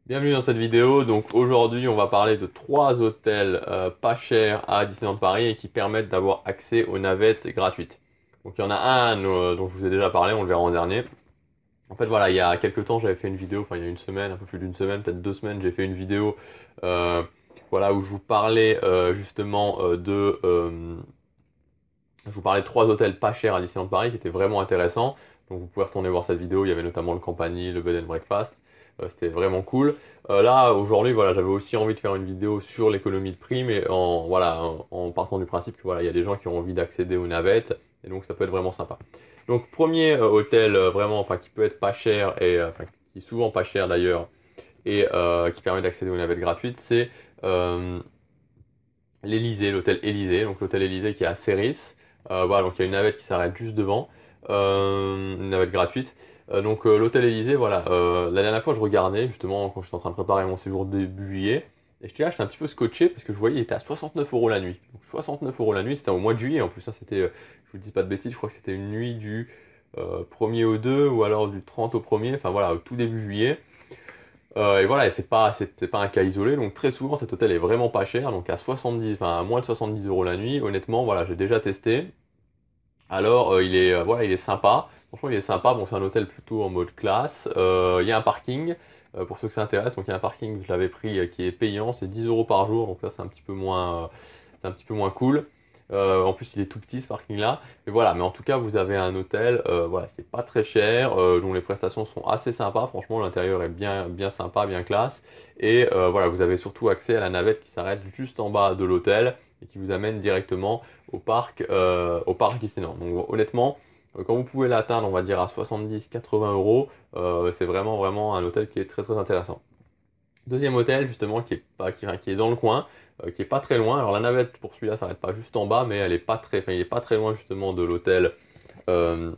Bienvenue dans cette vidéo. Donc aujourd'hui on va parler de trois hôtels pas chers à Disneyland Paris et qui permettent d'avoir accès aux navettes gratuites. Donc il y en a un dont je vous ai déjà parlé, on le verra en dernier. En fait voilà, il y a quelques temps j'avais fait une vidéo, enfin il y a une semaine, un peu plus d'une semaine, peut-être 2 semaines, j'ai fait une vidéo euh, voilà, où je vous parlais justement je vous parlais de trois hôtels pas chers à Disneyland Paris qui étaient vraiment intéressants. Donc vous pouvez retourner voir cette vidéo, il y avait notamment le Compagnie, le Bed and Breakfast. C'était vraiment cool. Là, aujourd'hui, voilà, j'avais aussi envie de faire une vidéo sur l'économie de prix, mais en partant du principe que voilà, il y a des gens qui ont envie d'accéder aux navettes, et donc ça peut être vraiment sympa. Donc premier hôtel vraiment, enfin qui peut être pas cher et enfin qui est souvent pas cher d'ailleurs, et qui permet d'accéder aux navettes gratuites, c'est euh, l'Élysée, l'hôtel Élysée, donc l'hôtel Élysée qui est à Séris. Voilà, donc il y a une navette qui s'arrête juste devant, une navette gratuite. L'hôtel Élysée, voilà, la dernière fois je regardais justement quand j'étais en train de préparer mon séjour début juillet, et j'étais un petit peu scotché parce que je voyais il était à 69 euros la nuit. Donc 69 euros la nuit, c'était au mois de juillet en plus, ça c'était, je vous dis pas de bêtises, je crois que c'était une nuit du 1er au 2 ou alors du 30 au 1er, enfin voilà, au tout début juillet. Et voilà, et c'est pas un cas isolé, donc très souvent cet hôtel est vraiment pas cher, donc à 70, enfin à moins de 70 euros la nuit. Honnêtement, voilà, j'ai déjà testé. Alors voilà, il est sympa. Franchement, il est sympa. Bon, c'est un hôtel plutôt en mode classe. Il y a un parking pour ceux que ça intéresse. Donc il y a un parking, je l'avais pris, qui est payant, c'est 10 euros par jour. Donc là, c'est un petit peu moins cool. En plus, il est tout petit ce parking-là. Mais voilà, mais en tout cas, vous avez un hôtel, voilà, qui est pas très cher, dont les prestations sont assez sympas. Franchement, l'intérieur est bien, bien sympa, bien classe. Et voilà, vous avez surtout accès à la navette qui s'arrête juste en bas de l'hôtel et qui vous amène directement au parc Disneyland. Donc honnêtement, quand vous pouvez l'atteindre, on va dire à 70-80 euros, c'est vraiment vraiment un hôtel qui est très très intéressant. Deuxième hôtel justement qui est dans le coin, qui est pas très loin. Alors la navette pour celui-là s'arrête pas juste en bas, mais elle est pas très, enfin, il est pas très loin justement euh,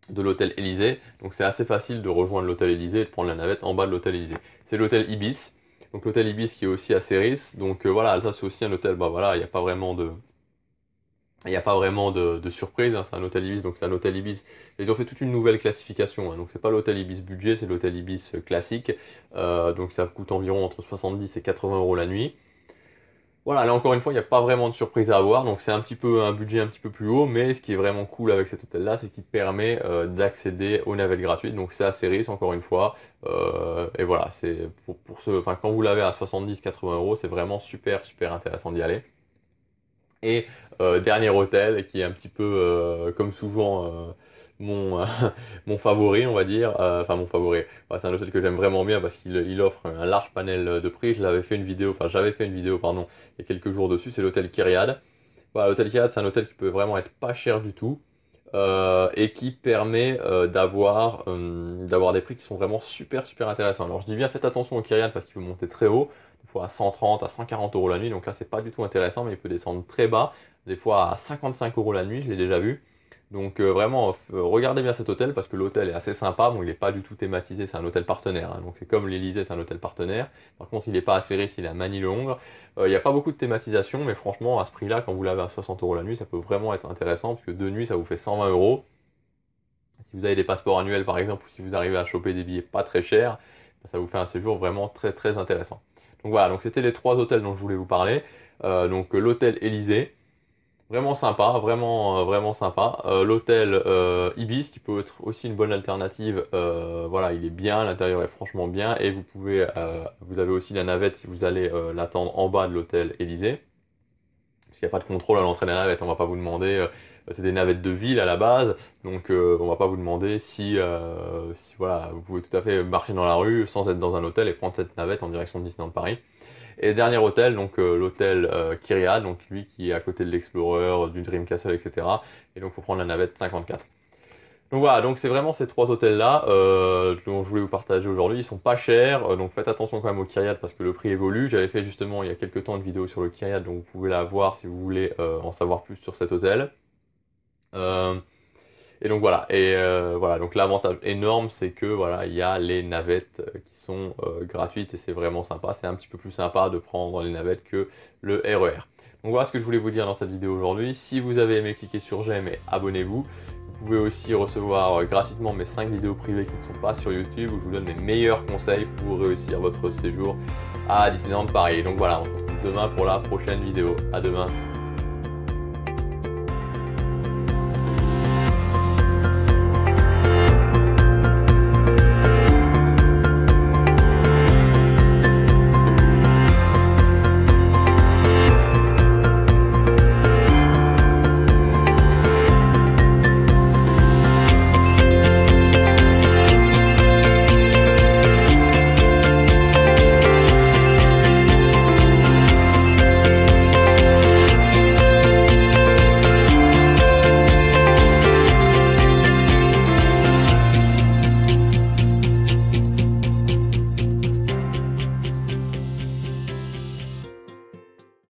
de l'hôtel Élysée. Donc c'est assez facile de rejoindre l'hôtel Élysée et de prendre la navette en bas de l'hôtel Élysée. C'est l'hôtel Ibis. Donc l'hôtel Ibis qui est aussi à Séris. Donc voilà, ça c'est aussi un hôtel, bah voilà, il n'y a pas vraiment de surprise, hein. C'est un hôtel Ibis, donc c'est un hôtel Ibis. Ils ont fait toute une nouvelle classification, hein. Donc c'est pas l'hôtel Ibis budget, c'est l'hôtel Ibis classique. Donc ça coûte environ entre 70 et 80 euros la nuit. Voilà, là encore une fois, il n'y a pas vraiment de surprise à avoir, donc c'est un petit peu un budget un petit peu plus haut, mais ce qui est vraiment cool avec cet hôtel-là, c'est qu'il permet d'accéder aux navettes gratuites. Donc c'est assez riche encore une fois. Et voilà, c'est pour ce, enfin quand vous l'avez à 70-80 euros, c'est vraiment super super intéressant d'y aller. Et dernier hôtel qui est un petit peu comme souvent mon, mon favori, on va dire. Enfin mon favori. Ouais, c'est un hôtel que j'aime vraiment bien parce qu'il offre un large panel de prix. J'avais fait une vidéo pardon, il y a quelques jours dessus. C'est l'hôtel Kyriade. Voilà, l'hôtel Kyriade, c'est un hôtel qui peut vraiment être pas cher du tout. Et qui permet d'avoir des prix qui sont vraiment super super intéressants. Alors je dis bien faites attention au Kyrian parce qu'il peut monter très haut, des fois à 130, à 140 euros la nuit, donc là c'est pas du tout intéressant, mais il peut descendre très bas, des fois à 55 euros la nuit, je l'ai déjà vu. Donc vraiment regardez bien cet hôtel parce que l'hôtel est assez sympa, bon il n'est pas du tout thématisé, c'est un hôtel partenaire, hein. Donc c'est comme l'Elysée, c'est un hôtel partenaire. Par contre il n'est pas assez riche, il est à Manille-Longres. Il n'y a pas beaucoup de thématisation, mais franchement, à ce prix-là, quand vous l'avez à 60 euros la nuit, ça peut vraiment être intéressant, parce que deux nuits, ça vous fait 120 euros. Si vous avez des passeports annuels, par exemple, ou si vous arrivez à choper des billets pas très chers, ça vous fait un séjour vraiment très très intéressant. Donc voilà, donc c'était les trois hôtels dont je voulais vous parler. L'hôtel Élysée, vraiment sympa, vraiment vraiment sympa. L'hôtel Ibis, qui peut être aussi une bonne alternative. Voilà, il est bien, l'intérieur est franchement bien, et vous avez aussi la navette si vous allez l'attendre en bas de l'hôtel Élysée. Parce qu'il n'y a pas de contrôle à l'entrée des navettes, on va pas vous demander, c'est des navettes de ville à la base, donc on va pas vous demander si voilà, vous pouvez tout à fait marcher dans la rue sans être dans un hôtel et prendre cette navette en direction de Disneyland Paris. Et dernier hôtel, donc l'hôtel Kyriade, donc lui qui est à côté de l'Explorer, du Dream Castle, etc. Et donc il faut prendre la navette 54. Donc voilà, donc c'est vraiment ces trois hôtels-là dont je voulais vous partager aujourd'hui. Ils sont pas chers, donc faites attention quand même au Kyriade parce que le prix évolue. J'avais fait justement il y a quelques temps une vidéo sur le Kyriade, donc vous pouvez la voir si vous voulez en savoir plus sur cet hôtel. Euh, et donc voilà, voilà, donc l'avantage énorme c'est que voilà, il y a les navettes qui sont gratuites et c'est vraiment sympa. C'est un petit peu plus sympa de prendre les navettes que le RER. Donc voilà ce que je voulais vous dire dans cette vidéo aujourd'hui. Si vous avez aimé, cliquez sur j'aime et abonnez-vous. Vous pouvez aussi recevoir gratuitement mes 5 vidéos privées qui ne sont pas sur YouTube, où je vous donne mes meilleurs conseils pour réussir votre séjour à Disneyland Paris. Donc voilà, on se retrouve demain pour la prochaine vidéo. À demain.